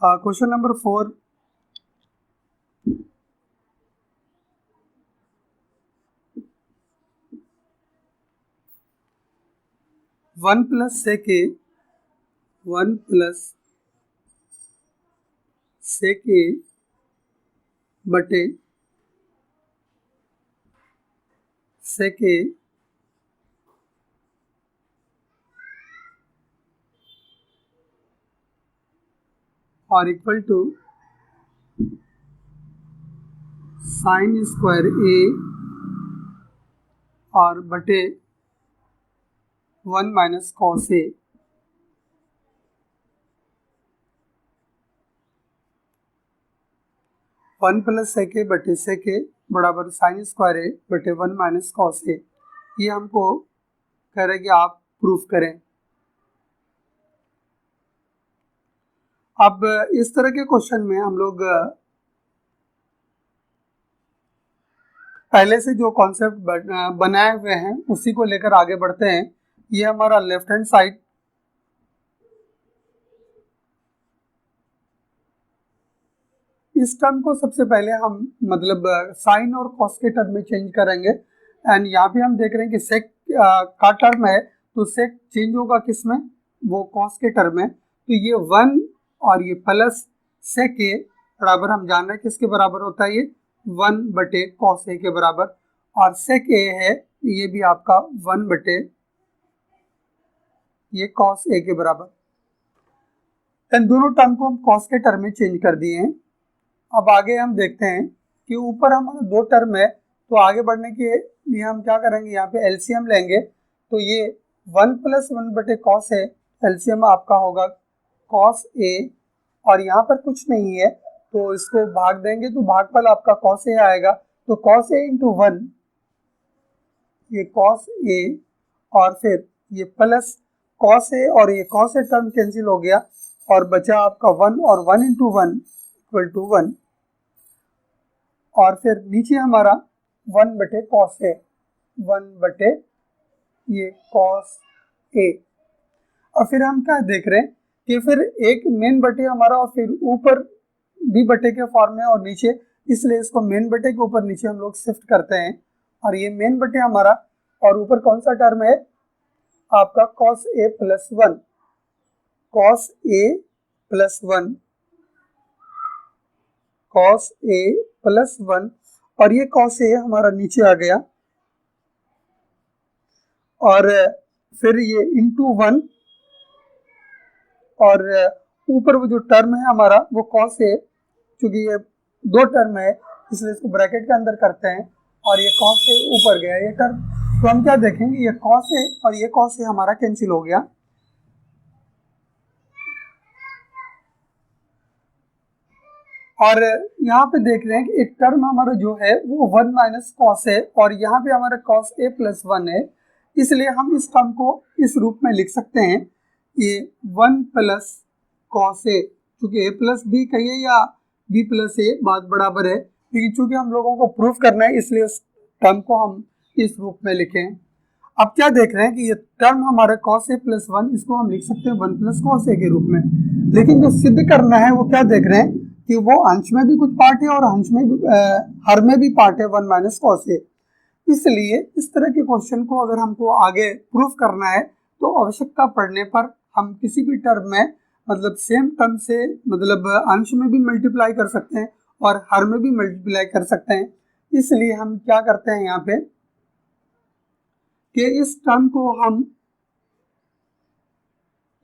Question number 4, one plus sec A बटे sec A और equal to sine square A और बटे 1 minus cos A. One plus sec A बटे sec ए बराबर sign square ए बटे 1 minus cos ए। ये हमको कह रहे कि आप प्रूफ करें। अब इस तरह के क्वेश्चन में हम लोग पहले से जो कॉन्सेप्ट बनाए हुए हैं उसी को लेकर आगे बढ़ते हैं। ये हमारा लेफ्ट हैंड साइड, इस टर्म को सबसे पहले हम मतलब साइन और कॉस के टर्म में चेंज करेंगे। एंड यहाँ पे हम देख रहे हैं कि सेक का टर्म है तो सेक चेंज होगा किस में, वो कॉस के टर्म में। तो ये 1 और ये प्लस सेक ए बराबर हम जान रहे हैं किसके बराबर होता है, ये 1 बटे कॉस ए के बराबर। और सेक ए है ये भी आपका 1 बटे ये कॉस ए के बराबर। इन दोनों टर्म को हम कॉस के टर्म में चेंज कर दिए हैं। अब आगे हम देखते हैं कि ऊपर हमारा 2 टर्म है, तो आगे बढ़ने के लिए हम क्या करेंगे, यहाँ पे एलसीएम लेंगे। तो ये 1 प्लस 1 बटे कॉस है, एलसीएम आपका होगा कॉस ए, और यहाँ पर कुछ नहीं है तो इसको भाग देंगे तो भागफल आपका कॉस ए आएगा। तो कॉस ए इंटू 1, ये कॉस ए और फिर ये प्लस कॉस ए और ये कॉस ए टर्म कैंसिल हो गया और बचा आपका 1 और 1 इंटू 1 इक्वल टू 1। और फिर नीचे हमारा 1 बटे कॉस ए, 1 बटे ये कॉस ए। और फिर हम क्या देख रहे हैं कि फिर एक मेन बटे हमारा और फिर ऊपर बी बटे के फॉर्म में और नीचे, इसलिए इसको मेन बटे के ऊपर नीचे हम लोग शिफ्ट करते हैं। और ये मेन बटे हमारा और ऊपर कौन सा टर्म है आपका cos A plus 1, cos A plus 1, cos A plus 1, और ये कॉस ए हमारा नीचे आ गया और फिर ये इंटू 1 और ऊपर वो जो टर्म है हमारा वो कॉस ए, क्योंकि ये 2 टर्म है इसलिए इसको ब्रैकेट के अंदर करते हैं और ये कॉस ए ऊपर गया ये टर्म। तो हम क्या देखेंगे, ये कॉस ए और ये कॉस ए हमारा कैंसिल हो गया। और यहाँ पे देख रहे हैं कि एक टर्म हमारा जो है वो 1 माइनस कॉस है और यहाँ पे हमारा कॉस ए प्लस 1 है, इसलिए हम इस टर्म को इस रूप में लिख सकते हैं, ये 1 प्लस कॉस ए, क्योंकि ए प्लस बी कहिए या बी प्लस ए बात बराबर है, लेकिन चूंकि हम लोगों को प्रूफ करना है इसलिए उस टर्म को हम इस रूप में लिखें। अब क्या देख रहे हैं कि ये टर्म हमारा कॉस ए प्लस 1, इसको हम लिख सकते हैं 1 प्लस कॉस ए के रूप में। लेकिन जो सिद्ध करना है वो क्या देख रहे हैं कि वो अंश में भी कुछ पार्ट है और अंश में भी हर में भी पार्ट है 1 माइनस कॉस ए। इसलिए इस तरह के क्वेश्चन को अगर हमको आगे प्रूफ करना है तो आवश्यकता पड़ने पर हम किसी भी टर्म में मतलब सेम टर्म से मतलब अंश में भी मल्टीप्लाई कर सकते हैं और हर में भी मल्टीप्लाई कर सकते हैं। इसलिए हम क्या करते हैं यहाँ पे कि इस टर्म को हम,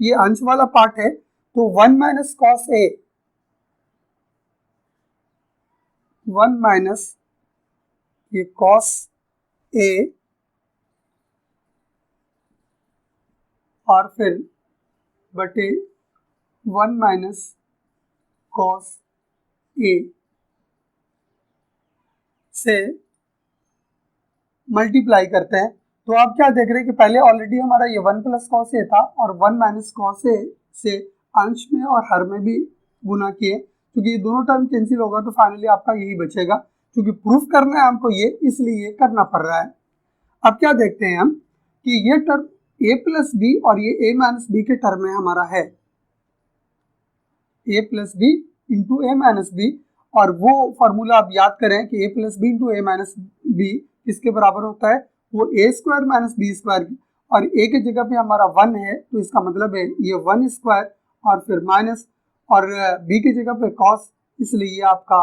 ये अंश वाला पार्ट है तो 1 माइनस कॉस ए, 1 माइनस ये कॉस ए और फिर बटे 1 माइनस कॉस ए से मल्टीप्लाई करते हैं। तो आप क्या देख रहे हैं कि पहले ऑलरेडी हमारा ये 1 प्लस कॉस ए था और 1 माइनस कॉस ए से अंश में और हर में भी गुना किए, क्योंकि ये दोनों टर्म कैंसिल होगा तो फाइनली आपका यही बचेगा। क्योंकि प्रूफ करना है हमको ये, इसलिए ये करना पड़ रहा है। अब क्या देखते हैं हम कि ये टर्म ए प्लस बी और ये ए माइनस बी के टर्म में हमारा है। ए प्लस बी इंटू ए माइनस बी, और वो फॉर्मूला आप याद करें कि ए प्लस बी इंटू ए माइनस बी किसके बराबर होता है, वो ए स्क्वायर माइनस बी स्क्वायर, और ए की जगह पे हमारा 1 है तो इसका मतलब है ये 1 स्क्वायर और फिर माइनस, और बी की जगह पे कॉस, इसलिए ये आपका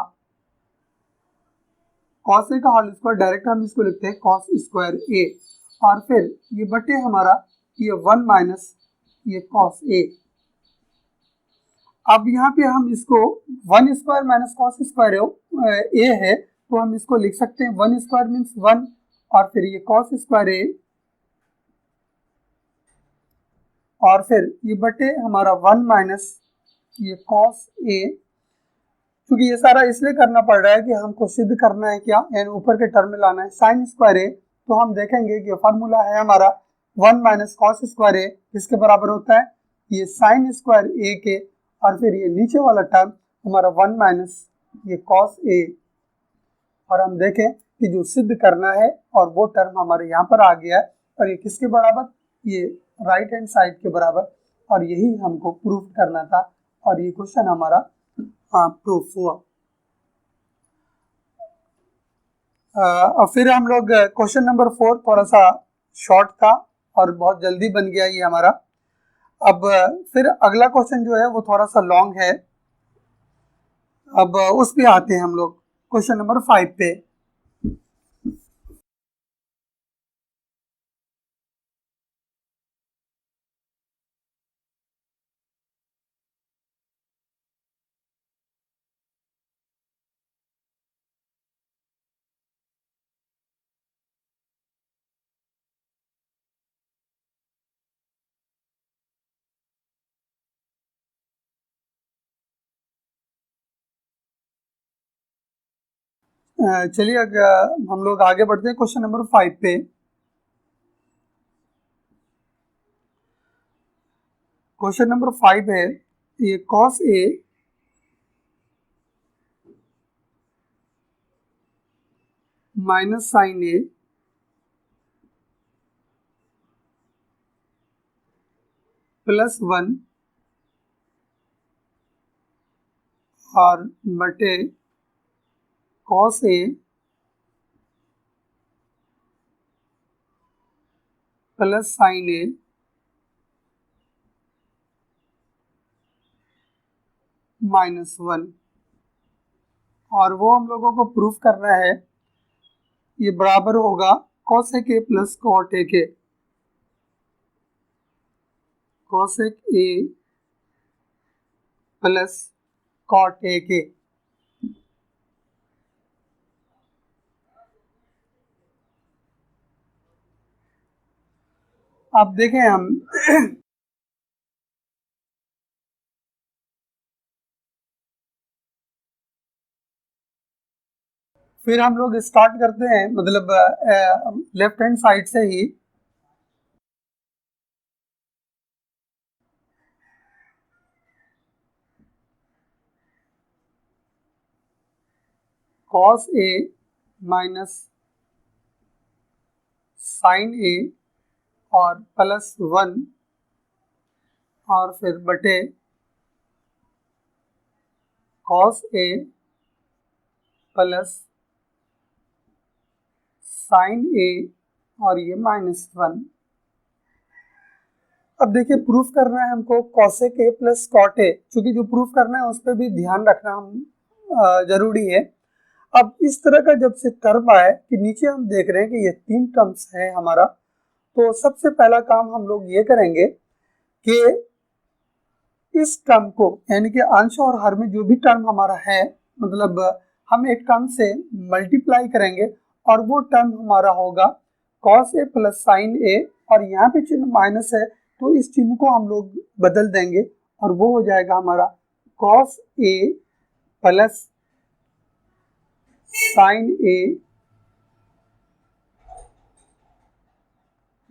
कॉस ए का होल स्क्वायर, डायरेक्ट हम इसको लिखते हैं कॉस स्क्वायर ए, और फिर ये बटे हमारा ये 1 माइनस ये कॉस ए। अब यहाँ पे हम इसको 1 स्क्वायर माइनस कॉस स्क्वायर ए है तो हम इसको लिख सकते हैं 1 स्क्वायर मीन्स 1 और फिर ये कॉस स्क्वायर ए, और फिर ये बटे हमारा 1 माइनस ये कॉस ए। क्योंकि ये सारा इसलिए करना पड़ रहा है कि हमको सिद्ध करना है क्या, यानी ऊपर के टर्म में लाना है साइन स्क्वायर ए, तो हम देखेंगे कि फॉर्मूला है हमारा 1 माइनस कॉस स्क्वायर ए किसके बराबर होता है, ये साइन स्क्वायर ए के, और फिर ये नीचे वाला टर्म हमारा 1 माइनस ये कॉस ए, और हम देखें कि जो सिद्ध करना है और वो टर्म हमारे यहाँ पर आ गया है, और ये किसके बराबर, ये राइट हैंड साइड के बराबर, और यही हमको प्रूफ करना था, और ये क्वेश्चन हमारा प्रूफ हुआ। और फिर हम लोग क्वेश्चन नंबर 4 थोड़ा सा शॉर्ट था और बहुत जल्दी बन गया ये हमारा। अब फिर अगला क्वेश्चन जो है वो थोड़ा सा लॉन्ग है, अब उस पे आते हैं हम लोग क्वेश्चन नंबर 5 पे। चलिए हम लोग आगे बढ़ते हैं क्वेश्चन नंबर 5 पे। क्वेश्चन नंबर 5 है ये cos A minus sign A plus 1 और बटे cos A plus sine A minus 1, और वो हम लोगों को प्रूफ करना है ये बराबर होगा cosec A plus cot A के, cosec A plus cot A के। अब देखें हम फिर हम लोग स्टार्ट करते हैं मतलब लेफ्ट हैंड साइड से ही। कॉस ए माइनस साइन ए और प्लस 1 और फिर बटे कॉस ए प्लस साइन ए और ये माइनस 1। अब देखिए प्रूफ करना है हमको cosec A plus cot A, क्योंकि जो प्रूफ करना है उस पर भी ध्यान रखना हम जरूरी है। अब इस तरह का जब से टर्म आए कि नीचे हम देख रहे हैं कि ये 3 टर्म्स है हमारा, तो सबसे पहला काम हम लोग ये करेंगे कि इस टर्म को यानी कि अंश और हर में जो भी टर्म हमारा है, मतलब हम एक टर्म से मल्टीप्लाई करेंगे और वो टर्म हमारा होगा कॉस ए प्लस साइन ए, और यहाँ पे चिन्ह माइनस है तो इस चिन्ह को हम लोग बदल देंगे और वो हो जाएगा हमारा cos A plus sine A,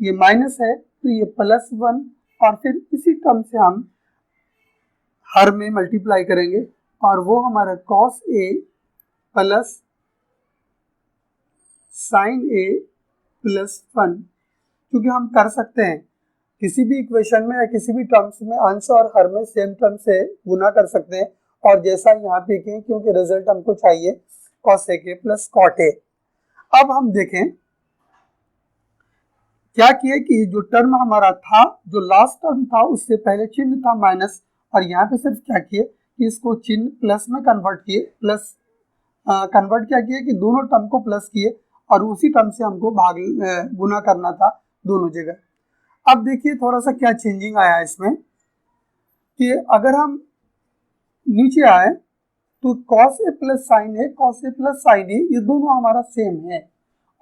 ये माइनस है तो ये प्लस 1, और फिर इसी टर्म से हम हर में मल्टीप्लाई करेंगे और वो हमारा cos A plus sine A plus 1, क्योंकि हम कर सकते हैं किसी भी इक्वेशन में या किसी भी टर्म्स में अंश और हर में सेम टर्म से गुना कर सकते हैं, और जैसा यहाँ पे किए क्योंकि रिजल्ट हमको चाहिए cos a plus cot a। अब हम देखें क्या किए कि जो टर्म हमारा था, जो लास्ट टर्म था उससे पहले चिन्ह था माइनस, और यहाँ पे सिर्फ क्या किए कि इसको चिन्ह प्लस में कन्वर्ट किए, प्लस कन्वर्ट क्या किए कि दोनों टर्म को प्लस किए और उसी टर्म से हमको भाग गुना करना था दोनों जगह। अब देखिए थोड़ा सा क्या चेंजिंग आया इसमें कि अगर हम नीचे आए तो cos a plus sine A, cos a plus sine A, ये दोनों हमारा सेम है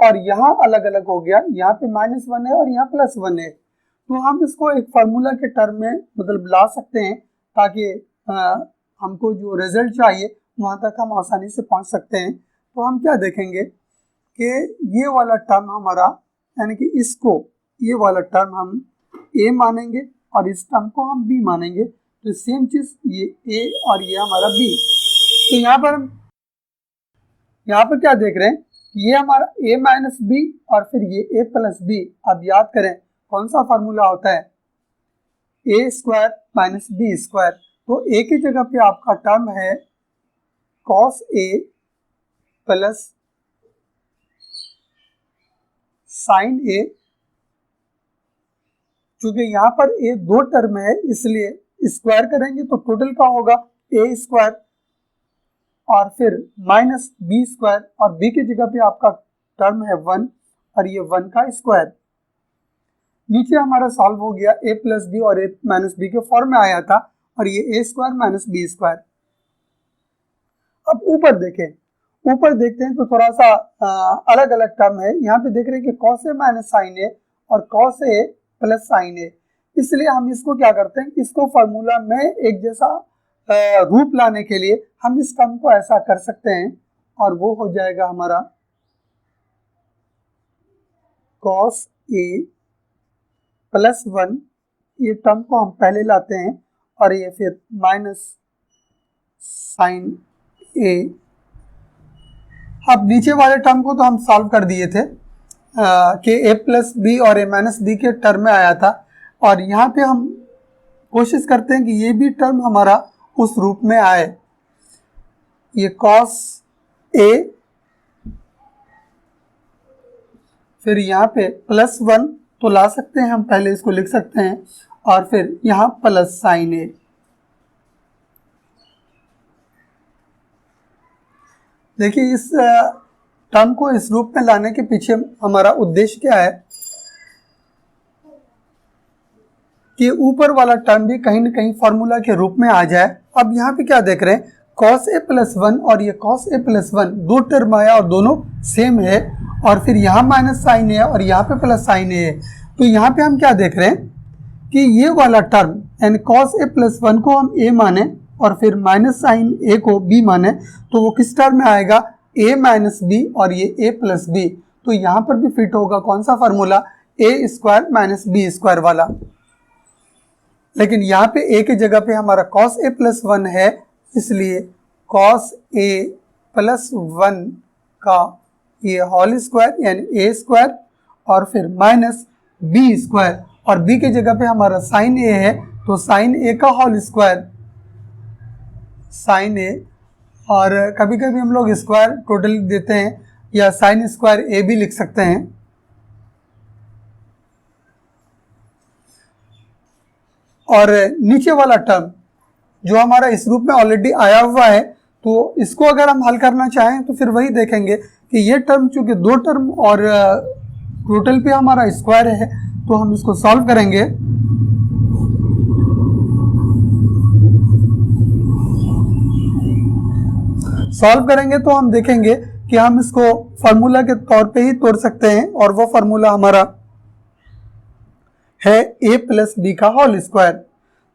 और यहाँ अलग अलग हो गया, यहाँ पे -1 है और यहाँ +1 है। तो हम इसको एक फार्मूला के टर्म में मतलब ला सकते हैं ताकि हमको जो रिजल्ट चाहिए वहां तक हम आसानी से पहुंच सकते हैं। तो हम क्या देखेंगे कि ये वाला टर्म हमारा, यानी कि इसको ये वाला टर्म हम a मानेंगे और इस टर्म को हम b मानेंगे। तो सेम चीज ये a और ये हमारा b। तो यहाँ पर क्या देख रहे हैं, ये हमारा a माइनस बी और फिर ये a प्लस बी। अब याद करें कौन सा फार्मूला होता है, a square minus B square. तो a की जगह पे आपका टर्म है cos a plus sine a। चूंकि यहाँ पर a दो टर्म है इसलिए स्क्वायर करेंगे तो टोटल का होगा a स्क्वायर और फिर माइनस बी स्क्वायर, और b की जगह पे आपका टर्म है 1 और ये 1 का स्क्वायर। नीचे हमारा सॉल्व हो गया, a प्लस बी और a माइनस बी के फॉर्म में आया था और ये a square minus B square. अब ऊपर देखते हैं तो थोड़ा सा अलग अलग टर्म है। यहाँ पे देख रहे हैं कि cos a minus sine a और cos a plus sine a। इसलिए हम इसको क्या करते हैं, इसको फार्मूला में एक जैसा रूप लाने के लिए हम इस टर्म को ऐसा कर सकते हैं और वो हो जाएगा हमारा cos a प्लस 1। ये टर्म को हम पहले लाते हैं और ये फिर माइनस साइन a। अब नीचे वाले टर्म को तो हम सॉल्व कर दिए थे कि a प्लस बी और a माइनस बी के टर्म में आया था, और यहाँ पे हम कोशिश करते हैं कि ये भी टर्म हमारा उस रूप में आए। ये cos a फिर यहाँ पे +1 तो ला सकते हैं, हम पहले इसको लिख सकते हैं, और फिर यहाँ प्लस साइन a। देखिए इस टर्म को इस रूप में लाने के पीछे हमारा उद्देश्य क्या है कि ऊपर वाला टर्म भी कहीं न कहीं फॉर्मूला के रूप में आ जाए। अब यहाँ पे क्या देख रहे हैं, cos a प्लस 1 और ये cos a प्लस 1 दो टर्म आया और दोनों सेम है, और फिर यहाँ माइनस साइन है और यहाँ पे प्लस साइन है। तो यहाँ पे हम क्या देख रहे हैं कि ये वाला टर्म यानी cos a प्लस 1 को हम a माने और फिर माइनस साइन a को b माने, तो वो किस टर्म में आएगा, a माइनस b और ये a प्लस b। तो यहाँ पर भी फिट होगा कौन सा formula, a square minus b square वाला। लेकिन यहाँ पे a की जगह पे हमारा cos a प्लस 1 है, इसलिए cos a प्लस 1 का ये होल स्क्वायर यानी a स्क्वायर और फिर माइनस b स्क्वायर, और b की जगह पे हमारा साइन a है तो साइन a का होल स्क्वायर साइन a, और कभी कभी हम लोग स्क्वायर टोटल देते हैं या साइन स्क्वायर a भी लिख सकते हैं। और नीचे वाला टर्म जो हमारा इस रूप में ऑलरेडी आया हुआ है, तो इसको अगर हम हल करना चाहें तो फिर वही देखेंगे कि ये टर्म चूंकि दो टर्म और टोटल पे हमारा स्क्वायर है, तो हम इसको सॉल्व करेंगे। तो हम देखेंगे कि हम इसको फार्मूला के तौर पे ही तोड़ सकते हैं, और वो फार्मूला हमारा है a प्लस बी का होल स्क्वायर।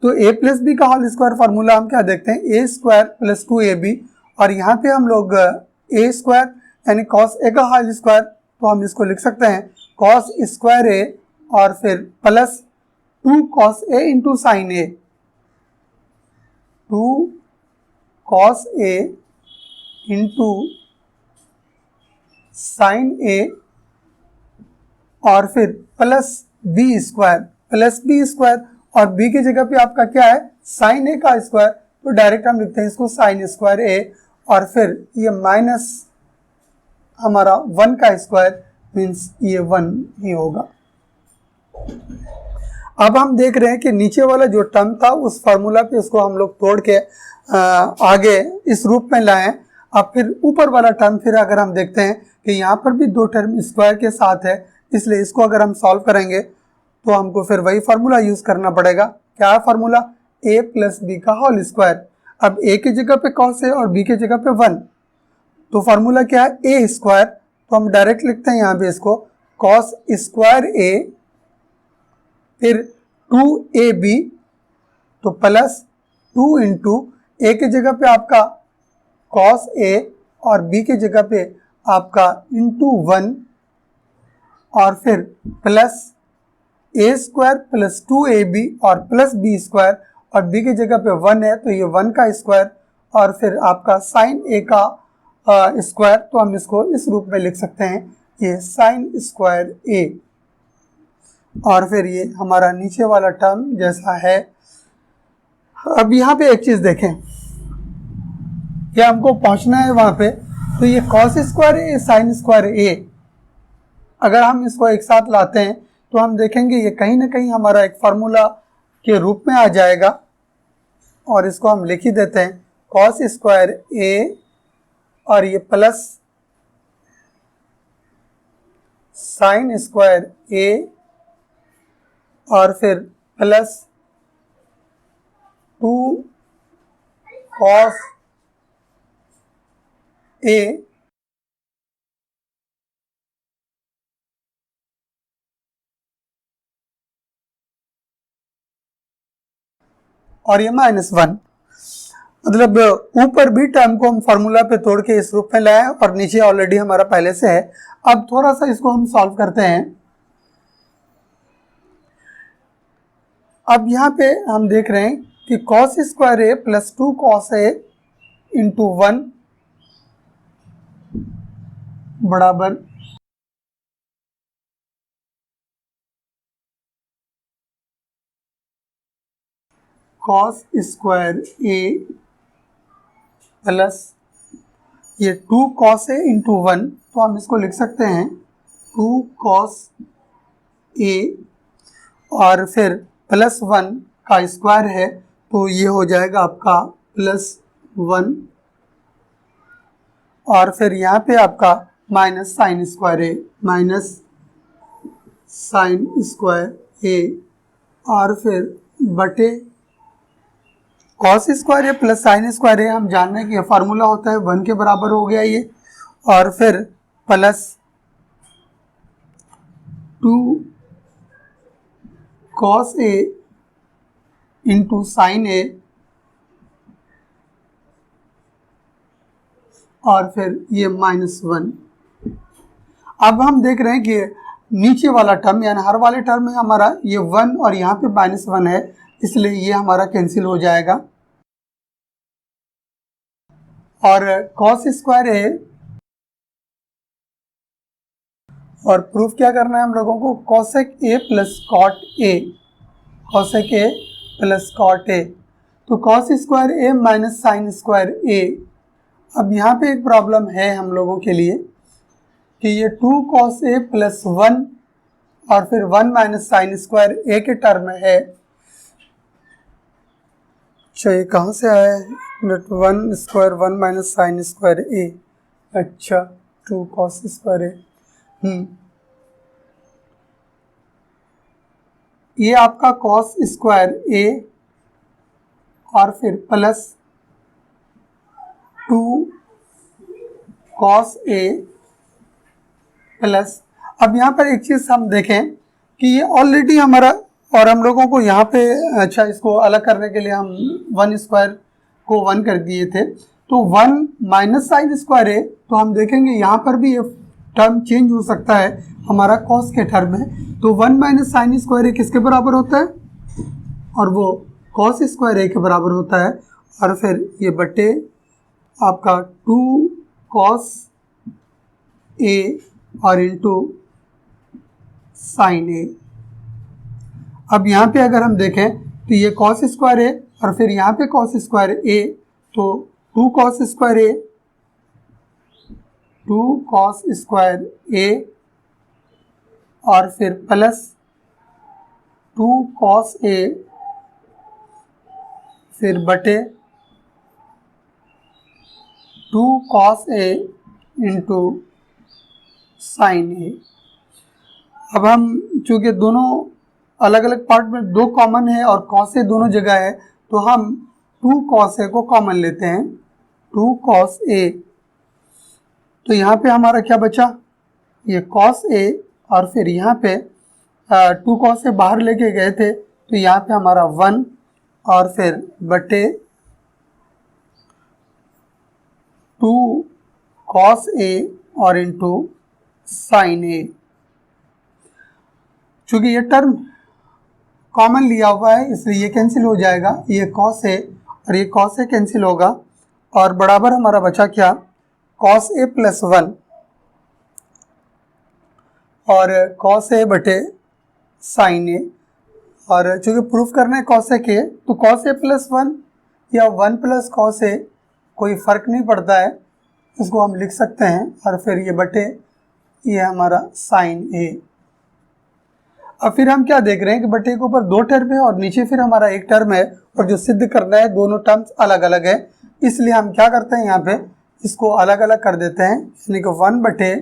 तो a प्लस बी का होल स्क्वायर फार्मूला हम क्या देखते हैं, a स्क्वायर प्लस 2ab, और यहाँ पे हम लोग a स्क्वायर यानी cos a का होल स्क्वायर, तो हम इसको लिख सकते हैं cos स्क्वायर a और फिर plus 2 cos a into sine a, 2 cos a into sine a और फिर plus b square. Plus B square, और बी की जगह पे आपका क्या है साइन ए का स्क्वायर, तो डायरेक्ट हम लिखते हैं इसको साइन स्क्वायर ए, और फिर ये माइनस हमारा 1 का स्क्वायर मीन्स ये 1 ही होगा। अब हम देख रहे हैं कि नीचे वाला जो टर्म था उस फार्मूला पे उसको हम लोग तोड़ के आगे इस रूप में लाएं। अब फिर ऊपर वाला टर्म फिर अगर हम देखते हैं कि यहाँ पर भी दो टर्म स्क्वायर के साथ है, इसलिए इसको अगर हम सॉल्व करेंगे तो हमको फिर वही फार्मूला यूज करना पड़ेगा। क्या है फार्मूला? a प्लस बी का होल स्क्वायर। अब a की जगह पे कॉस है और b की जगह पे 1, तो फार्मूला क्या है a स्क्वायर, तो हम डायरेक्ट लिखते हैं यहाँ पे इसको कॉस स्क्वायर a, फिर 2ab, तो प्लस 2 इंटू ए की जगह पे आपका कॉस a और b की जगह पे आपका इंटू 1, और फिर plus a square plus 2ab और प्लस b स्क्वायर, और b की जगह पे 1 है तो ये 1 का स्क्वायर, और फिर आपका साइन a का स्क्वायर, तो हम इसको इस रूप में लिख सकते हैं ये साइन स्क्वायर a, और फिर ये हमारा नीचे वाला टर्म जैसा है। अब यहाँ पे एक चीज देखें, क्या हमको पहुंचना है वहां पे, तो ये cos square a sign square a, अगर हम इसको एक साथ लाते हैं तो हम देखेंगे ये कहीं ना कहीं हमारा एक फार्मूला के रूप में आ जाएगा, और इसको हम लिख ही देते हैं कॉस स्क्वायर a, और ये प्लस साइन स्क्वायर a, और फिर प्लस 2 कॉस a, और ये -1, मतलब ऊपर भी टर्म को हम फार्मूला पे तोड़ के इस रूप में लाए और नीचे ऑलरेडी हमारा पहले से है। अब थोड़ा सा इसको हम सॉल्व करते हैं। अब यहाँ पे हम देख रहे हैं कि cos square a plus 2 cos a into 1 बराबर कॉस स्क्वायर a प्लस ये 2 कॉस a इंटू 1, तो हम इसको लिख सकते हैं 2 कॉस a, और फिर प्लस 1 का स्क्वायर है तो ये हो जाएगा आपका प्लस 1, और फिर यहाँ पे आपका minus sine square a, minus sine square a, और फिर बटे कॉस स्क्वायर है प्लस साइन स्क्वायर है, हम जान रहे हैं कि ये फार्मूला होता है 1 के बराबर हो गया ये, और फिर plus 2 cos a into sine a, और फिर ये -1। अब हम देख रहे हैं कि नीचे वाला टर्म यानी हर वाले टर्म में हमारा ये 1 और यहाँ पे -1 है, इसलिए ये हमारा कैंसिल हो जाएगा, और कॉस स्क्वायर है, और प्रूफ क्या करना है हम लोगों को cosec a plus cot a, cosec a plus cot a, तो cos square a minus sine square a। अब यहाँ पे एक प्रॉब्लम है हम लोगों के लिए कि ये 2 कॉस a प्लस 1 और फिर 1 माइनस साइन स्क्वायर a के टर्म है। अच्छा ये कहाँ से आया है? 1 square 1 minus sine square a, अच्छा 2 कॉस स्क्वायर a, ये आपका कॉस स्क्वायर a और फिर प्लस 2 कॉस a प्लस, अब यहाँ पर एक चीज हम देखें कि ये ऑलरेडी हमारा, और हम लोगों को यहाँ पे अच्छा इसको अलग करने के लिए हम 1 स्क्वायर को 1 कर दिए थे, तो 1 माइनस साइन स्क्वायर है, तो हम देखेंगे यहाँ पर भी ये टर्म चेंज हो सकता है हमारा कॉस के टर्म में, तो 1 माइनस साइन स्क्वायर ए किसके बराबर होता है, और वो कॉस स्क्वायर ए के बराबर होता है, और फिर ये बटे आपका 2 कॉस ए और इंटू साइन ए। अब यहाँ पे अगर हम देखें तो ये कॉस स्क्वायर ए और फिर यहाँ पे कॉस स्क्वायर ए, तो 2 cos square A, 2 cos square A और फिर प्लस 2 कॉस ए फिर बटे 2 कॉस ए इंटू साइन ए। अब हम चूंकि दोनों अलग अलग पार्ट में 2 कॉमन है और कॉस ए दोनों जगह है, तो हम 2 कॉस ए को कॉमन लेते हैं, 2 कॉस ए। तो यहाँ पे हमारा क्या बचा, ये कॉस ए और फिर यहाँ पे 2 कॉस ए बाहर लेके गए थे, तो यहाँ पे हमारा 1 और फिर बटे 2 कॉस ए और इंटू साइन ए। चूंकि ये टर्म कॉमन लिया हुआ है इसलिए ये कैंसिल हो जाएगा, ये कॉस ए और ये कॉस ए कैंसिल होगा और बराबर हमारा बचा क्या, कॉस ए प्लस 1 और कॉस ए बटे साइन ए। और चूंकि प्रूफ करना है कॉस ए के, तो कॉस ए प्लस 1 या 1 प्लस कॉस ए कोई फ़र्क नहीं पड़ता है, इसको हम लिख सकते हैं और फिर ये बटे ये हमारा साइन ए। अब फिर हम क्या देख रहे हैं कि बटे के ऊपर 2 टर्म है और नीचे फिर हमारा एक टर्म है और जो सिद्ध करना है दोनों टर्म्स अलग अलग है, इसलिए हम क्या करते हैं यहाँ पे इसको अलग अलग कर देते हैं, यानी कि 1 बटे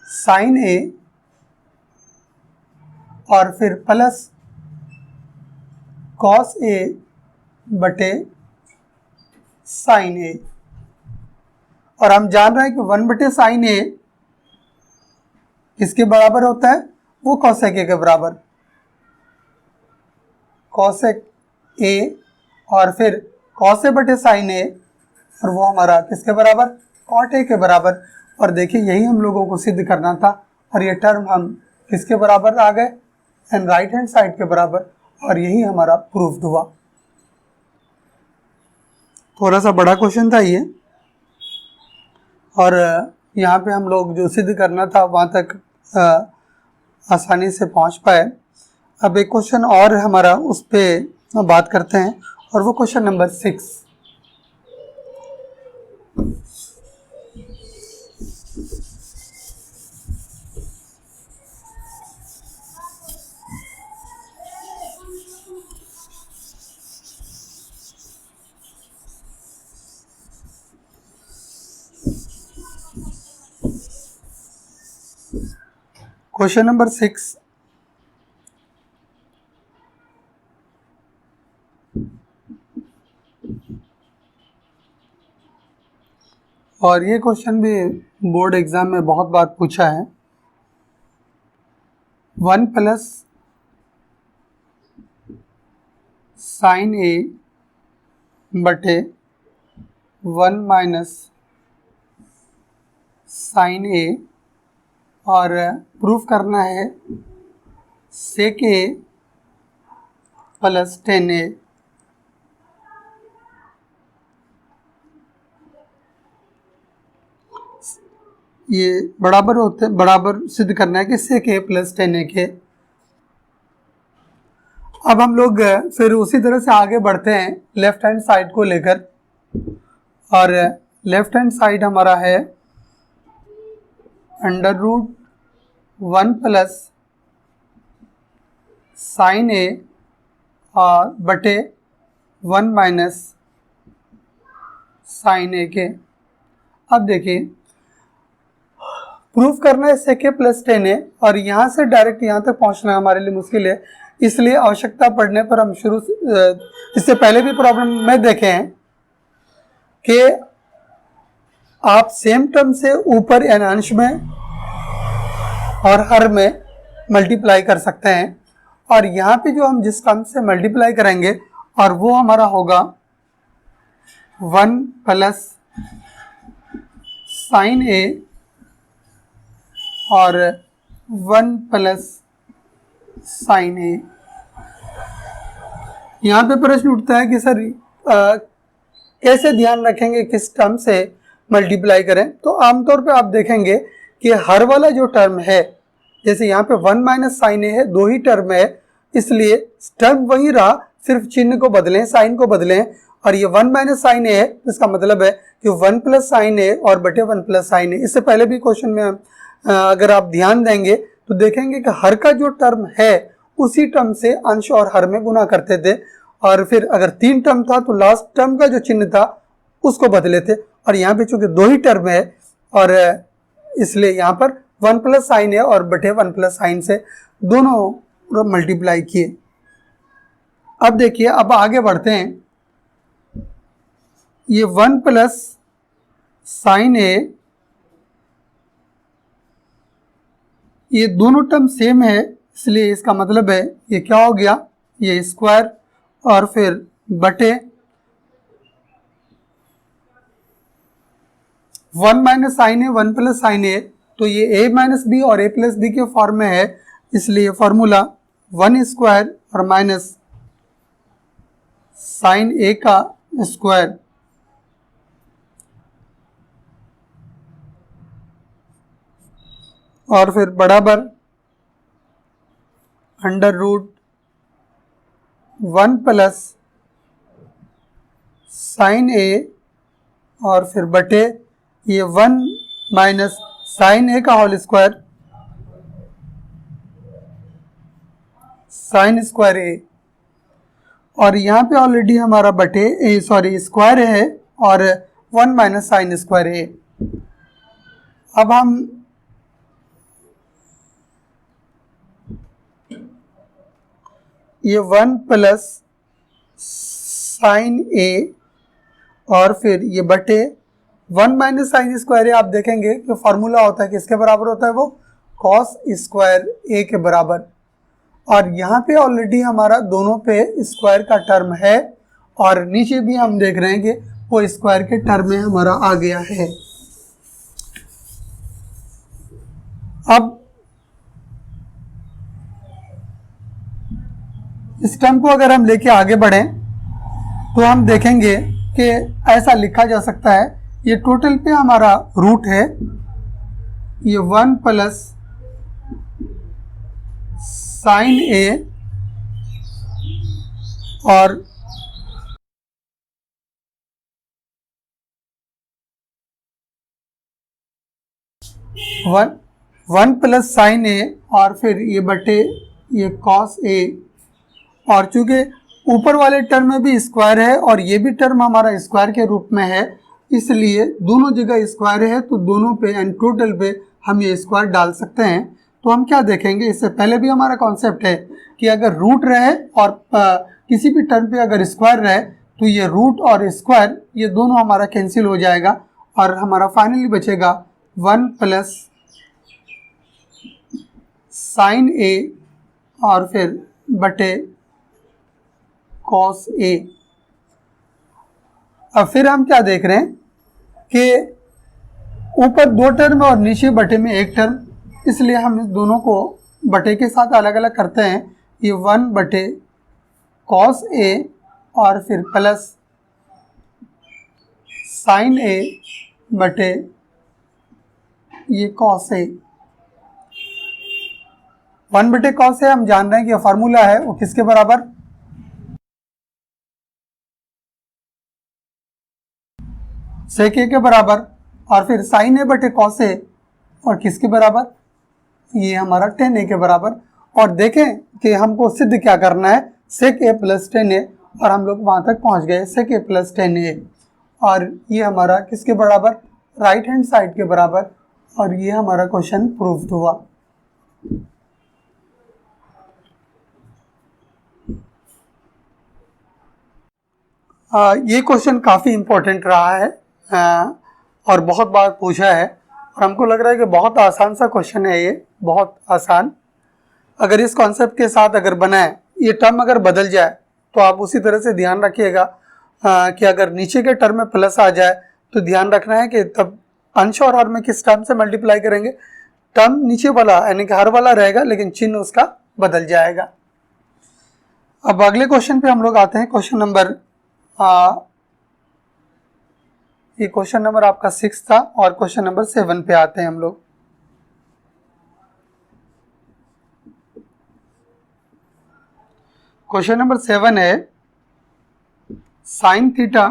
साइन ए और फिर प्लस कॉस ए बटे साइन ए। और हम जान रहे हैं कि 1 बटे साइन ए किसके बराबर होता है, वो कॉसेक ए के बराबर, कॉसेक ए और फिर कॉस ए बटे साइन ए और वो हमारा किसके बराबर, कॉट ए के बराबर। और देखिए यही हम लोगों को सिद्ध करना था और ये टर्म हम किसके बराबर आ गए, एंड राइट हैंड साइड के बराबर, और यही हमारा प्रूफ हुआ। थोड़ा सा बड़ा क्वेश्चन था ये और यहाँ पे हम लोग जो सिद्ध करना था वहाँ तक आसानी से पहुँच पाए। अब एक क्वेश्चन और हमारा उस पर बात करते हैं और वो क्वेश्चन नंबर 6। क्वेश्चन नंबर 6, और ये क्वेश्चन भी बोर्ड एग्जाम में बहुत बार पूछा है। 1 प्लस साइन ए बटे 1 माइनस साइन ए और प्रूफ करना है सेक ए प्लस 10a। ये बराबर होते हैं, बराबर सिद्ध करना है कि सेक ए प्लस 10a के। अब हम लोग फिर उसी तरह से आगे बढ़ते हैं लेफ्ट हैंड साइड को लेकर, और लेफ्ट हैंड साइड हमारा है अंडर रूट 1 प्लस साइन ए और बटे 1 माइनस साइन ए के। अब देखिए प्रूफ करना है सेक ए प्लस 10a और यहाँ से डायरेक्ट यहाँ तक पहुँचना हमारे लिए मुश्किल है, इसलिए आवश्यकता पड़ने पर हम शुरू इससे पहले भी प्रॉब्लम में देखे हैं कि आप सेम टर्म से ऊपर यानी अंश में और हर में मल्टीप्लाई कर सकते हैं, और यहाँ पे जो हम जिस टर्म से मल्टीप्लाई करेंगे और वो हमारा होगा 1 प्लस साइन ए और 1 प्लस साइन ए। यहाँ पे प्रश्न उठता है कि सर कैसे ध्यान रखेंगे किस टर्म से मल्टीप्लाई करें। तो आमतौर पे आप देखेंगे कि हर वाला जो टर्म है, जैसे यहाँ पे 1 माइनस साइन ए है, 2 ही टर्म है, इसलिए टर्म वही रहा, सिर्फ चिन्ह को बदलें, साइन को बदलें। और ये 1 माइनस साइन ए है, इसका मतलब है कि 1 प्लस साइन ए और बटे 1 प्लस साइन ए। इससे पहले भी क्वेश्चन में अगर आप ध्यान देंगे तो देखेंगे कि हर का जो टर्म है उसी टर्म से अंश और हर में गुना करते थे, और फिर अगर 3 टर्म था तो लास्ट टर्म का जो चिन्ह था उसको बदले थे। और यहाँ पे चूंकि 2 ही टर्म है और इसलिए यहाँ पर 1 प्लस साइन है और बटे 1 प्लस साइन से दोनों मल्टीप्लाई किए। अब देखिए, अब आगे बढ़ते हैं। ये 1 प्लस साइन ए, ये दोनों टर्म सेम है, इसलिए इसका मतलब है ये क्या हो गया, ये स्क्वायर और फिर बटे 1 माइनस साइन ए 1 प्लस साइन ए, तो ये a माइनस बी और a प्लस बी के फॉर्म में है, इसलिए फॉर्मूला 1 स्क्वायर और माइनस साइन ए का स्क्वायर और फिर बराबर अंडर रूट 1 प्लस साइन ए और फिर बटे ये 1 माइनस साइन ए का whole square sine square A. और यहाँ पे ऑलरेडी हमारा बटे स्क्वायर है और 1 माइनस साइन स्क्वायर ए। अब हम ये 1 प्लस साइन ए और फिर ये बटे 1 माइनस साइन स्क्वायर ए, आप देखेंगे कि फॉर्मूला होता है किसके बराबर होता है, वो कॉस स्क्वायर ए के बराबर। और यहाँ पे ऑलरेडी हमारा दोनों पे स्क्वायर का टर्म है और नीचे भी हम देख रहे हैं कि वो स्क्वायर के टर्म में हमारा आ गया है। अब इस टर्म को अगर हम लेके आगे बढ़ें तो हम देखेंगे कि ऐसा लिखा जा सकता है, ये टोटल पे हमारा रूट है, ये 1 प्लस साइन ए और 1 प्लस साइन ए और फिर ये बटे ये कॉस ए। और चूंकि ऊपर वाले टर्म में भी स्क्वायर है और ये भी टर्म हमारा स्क्वायर के रूप में है, इसलिए दोनों जगह स्क्वायर है तो दोनों पे एंड टोटल पे हम ये स्क्वायर डाल सकते हैं। तो हम क्या देखेंगे, इससे पहले भी हमारा कॉन्सेप्ट है कि अगर रूट रहे और किसी भी टर्म पे अगर स्क्वायर रहे तो ये रूट और स्क्वायर ये दोनों हमारा कैंसिल हो जाएगा और हमारा फाइनली बचेगा 1 प्लस साइन ए और फिर बटे कॉस ए। अब फिर हम क्या देख रहे हैं कि ऊपर 2 टर्म और नीचे बटे में 1 टर्म, इसलिए हम इस दोनों को बटे के साथ अलग अलग करते हैं। ये 1 बटे कॉस ए और फिर प्लस साइन ए बटे ये कॉस ए। 1 बटे कॉस ए हम जान रहे हैं कि फार्मूला है वो किसके बराबर, सेक ए के बराबर, और फिर साइन ए बटे कॉस ए और किसके बराबर, ये हमारा टेन ए के बराबर। और देखें कि हमको सिद्ध क्या करना है, सेक ए प्लस टेन ए, और हम लोग वहाँ तक पहुँच गए सेक ए प्लस टेन ए, और ये हमारा किसके बराबर, राइट हैंड साइड के बराबर। और ये हमारा क्वेश्चन प्रूव्ड हुआ। ये क्वेश्चन काफ़ी इम्पोर्टेंट रहा है और बहुत बार पूछा है, और हमको लग रहा है कि बहुत आसान सा क्वेश्चन है ये, बहुत आसान। अगर इस कॉन्सेप्ट के साथ अगर बनाए, ये टर्म अगर बदल जाए तो आप उसी तरह से ध्यान रखिएगा कि अगर नीचे के टर्म में प्लस आ जाए तो ध्यान रखना है कि तब अंश और हर में किस टर्म से मल्टीप्लाई करेंगे, टर्म नीचे वाला यानी कि हर वाला रहेगा लेकिन चिन्ह उसका बदल जाएगा। अब अगले क्वेश्चन पे हम लोग आते हैं, क्वेश्चन नंबर ये क्वेश्चन नंबर आपका 6 था, और क्वेश्चन नंबर 7 पे आते हैं हम लोग। क्वेश्चन नंबर 7 है sine theta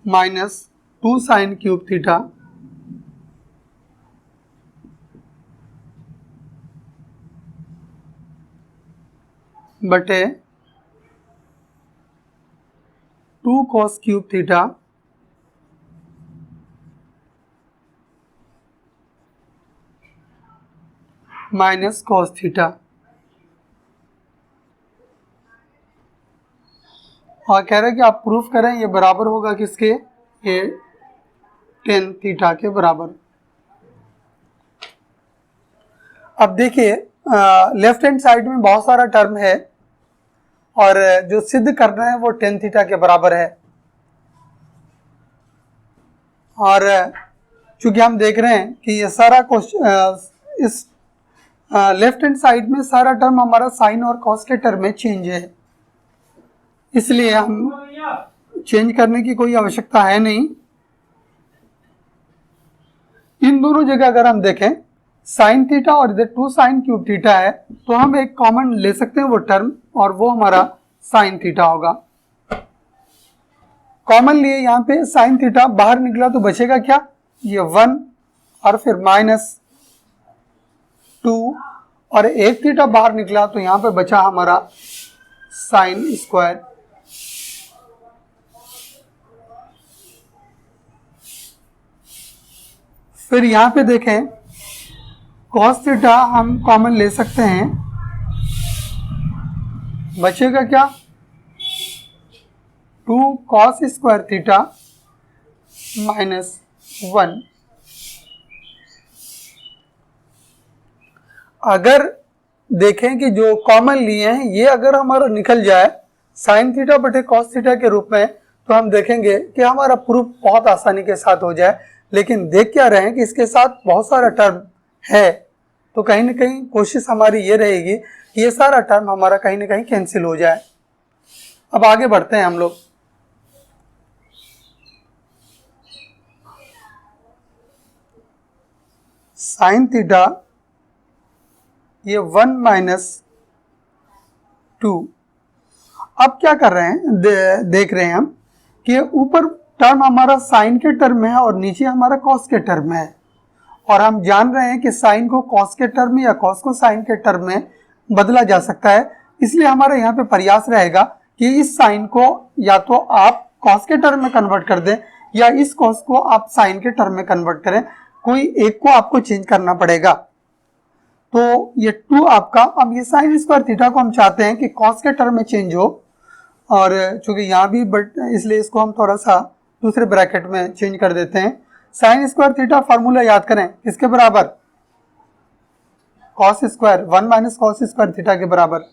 minus 2 sine cube theta बटे 2 cos cube theta minus cos theta. और कह रहे हैं कि आप प्रूफ करें ये बराबर होगा किसके, ये tan थीटा के बराबर। अब देखिए लेफ्ट हैंड साइड में बहुत सारा टर्म है और जो सिद्ध करना है वो tan थीटा के बराबर है। और चूंकि हम देख रहे हैं कि ये सारा क्वेश्चन इस लेफ्ट हैंड साइड में सारा टर्म हमारा साइन और कॉस के टर्म में चेंज है, इसलिए हम चेंज करने की कोई आवश्यकता है नहीं। इन दोनों जगह अगर हम देखें साइन थीटा और इधर 2 साइन क्यूब थीटा है तो हम एक कॉमन ले सकते हैं वो टर्म, और वो हमारा साइन थीटा होगा। कॉमन लिए यहाँ पे साइन थीटा बाहर निकला तो बचेगा क्या, ये 1 और फिर माइनस 2 और एक थीटा बाहर निकला तो यहाँ पे बचा हमारा साइन स्क्वायर। फिर यहाँ पे देखें कॉस थीटा हम कॉमन ले सकते हैं, बचेगा क्या 2 कॉस स्क्वायर थीटा माइनस 1। अगर देखें कि जो कॉमन लिए हैं ये अगर हमारा निकल जाए साइन थीटा बटे कॉस थीटा के रूप में तो हम देखेंगे कि हमारा प्रूफ बहुत आसानी के साथ हो जाए। लेकिन देख क्या रहे हैं कि इसके साथ बहुत सारा टर्म है, तो कहीं ना कहीं कोशिश हमारी ये रहेगी कि ये सारा टर्म हमारा कहीं ना कहीं कैंसिल हो जाए। अब आगे बढ़ते हैं हम लोग। साइन थीटा ये 1 माइनस 2। अब क्या कर रहे हैं, देख रहे हैं हम कि ऊपर टर्म हमारा साइन के टर्म में है और नीचे हमारा कॉस के टर्म में है, और हम जान रहे हैं कि साइन को कॉस के टर्म में या कॉस को साइन के टर्म में बदला जा सकता है। इसलिए हमारा यहाँ पे प्रयास रहेगा कि इस साइन को या तो आप कॉस के टर्म में कन्वर्ट कर दें या इस कॉस को आप साइन के टर्म में कन्वर्ट करें, कोई एक को आपको चेंज करना पड़ेगा। तो ये 2 आपका, अब ये साइन स्क्वायर थीटा को हम चाहते हैं कि कॉस के टर्म में चेंज हो, और चूंकि यहाँ भी बट इसलिए इसको हम थोड़ा सा दूसरे ब्रैकेट में चेंज कर देते हैं। साइन स्क्वायर थीटा फार्मूला याद करें किसके बराबर, cos square 1 minus cos square theta के बराबर।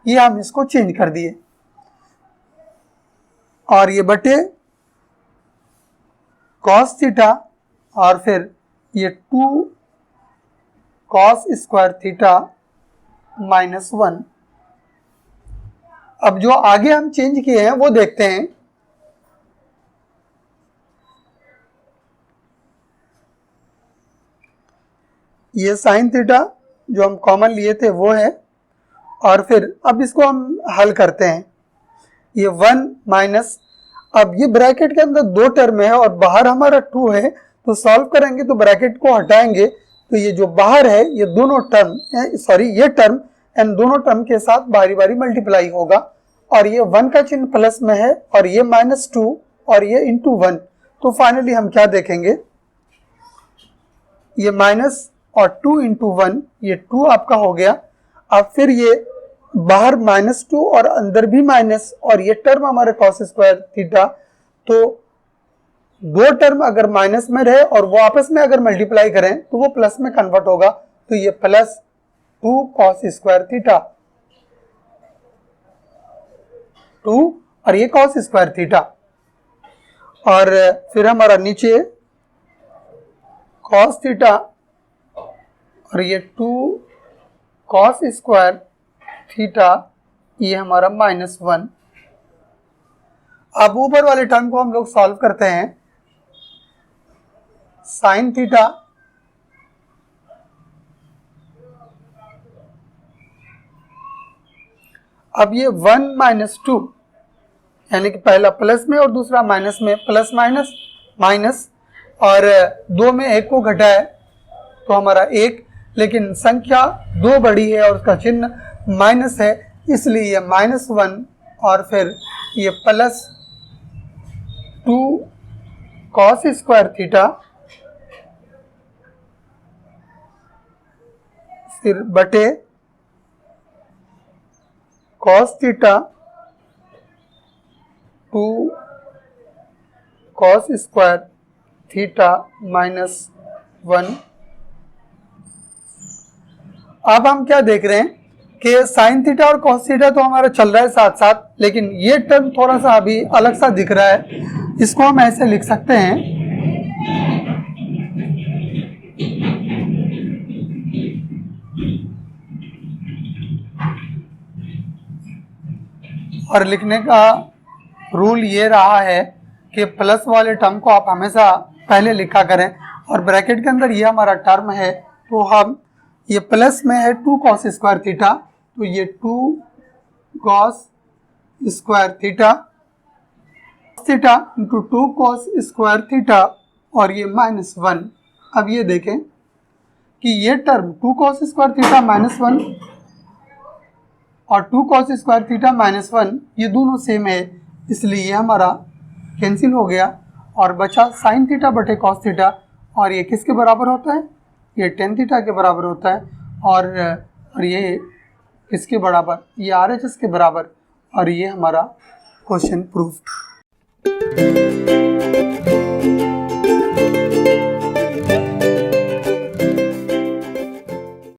ये हम इसको चेंज कर दिए और ये बटे कॉस थीटा और फिर ये 2 कॉस स्क्वायर थीटा माइनस 1। अब जो आगे हम चेंज किए हैं वो देखते हैं। ये साइन थीटा जो हम कॉमन लिए थे वो है, और फिर अब इसको हम हल करते हैं। ये 1 माइनस, अब ये ब्रैकेट के अंदर 2 टर्म है और बाहर हमारा 2 है, तो सॉल्व करेंगे तो ब्रैकेट को हटाएंगे तो ये जो बाहर है ये दोनों टर्म, सॉरी ये टर्म एंड दोनों टर्म के साथ बारी बारी मल्टीप्लाई होगा, और ये 1 का चिन्ह प्लस में है और ये -2 और ये इंटू 1। तो फाइनली हम क्या देखेंगे, ये माइनस और 2 इंटू 1, ये 2 आपका हो गया। अब फिर ये बाहर -2 और अंदर भी माइनस, और ये टर्म हमारे कॉस स्क्वायर थीटा, तो 2 टर्म अगर माइनस में रहे और वो आपस में अगर मल्टीप्लाई करें तो वो प्लस में कन्वर्ट होगा, तो ये प्लस 2 कॉस स्क्वायर थीटा 2 और ये कॉस स्क्वायर थीटा, और फिर हमारा नीचे कॉस थीटा और ये 2 कॉस स्क्वायर थीटा, ये हमारा -1। अब ऊपर वाले टर्म को हम लोग सॉल्व करते हैं। साइन थीटा अब ये 1 माइनस 2 यानी कि पहला प्लस में और दूसरा माइनस में, प्लस माइनस माइनस, और 2 में 1 को घटाए तो हमारा 1, लेकिन संख्या 2 बड़ी है और उसका चिन्ह माइनस है, इसलिए ये -1 और फिर ये प्लस 2 कॉस स्क्वायर थीटा फिर बटे cos theta 2 cos square theta -1। अब हम क्या देख रहे हैं कि साइन थीटा और कॉस थीटा तो हमारा चल रहा है साथ साथ, लेकिन ये टर्म थोड़ा सा अभी अलग सा दिख रहा है। इसको हम ऐसे लिख सकते हैं, और लिखने का रूल ये रहा है कि प्लस वाले टर्म को आप हमेशा पहले लिखा करें, और ब्रैकेट के अंदर ये हमारा टर्म है तो हम ये प्लस में है 2 कॉस स्क्वायर थीटा, तो ये 2 cos square theta into 2 cos square theta और ये -1। अब ये देखें कि ये टर्म 2 कॉस स्क्वायर थीटा -1 और 2 कॉस स्क्वायर थीटा -1 ये दोनों सेम है, इसलिए ये हमारा कैंसिल हो गया और बचा साइन थीटा बटे कॉस थीटा, और ये किसके बराबर होता है, ये टेन थीटा के बराबर होता है, और ये किसके बराबर, ये RHS के बराबर, और ये हमारा क्वेश्चन प्रूफ।